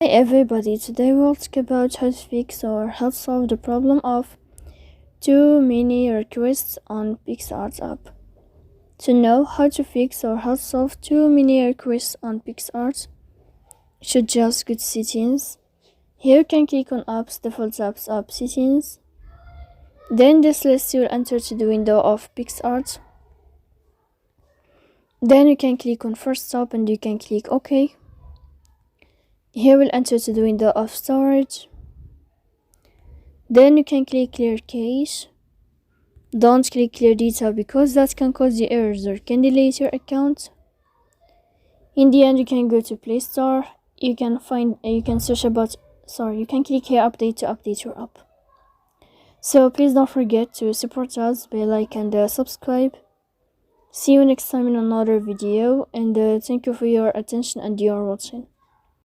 Hi everybody, today we'll talk about how to fix or help solve the problem of too many requests on Picsart app. To know how to fix or help solve too many requests on Picsart, you should just go to settings. Here you can click on apps, default apps, app settings. Then this list you'll enter to the window of Picsart. Then you can click on first stop and you can click OK. Here we'll enter to the window of storage. Then you can click clear cache. Don't click clear data because that can cause you errors or can delete your account. In the end, you can go to Play Store. You can click here update to update your app. So please don't forget to support us by like and subscribe. See you next time in another video, and thank you for your attention and your watching.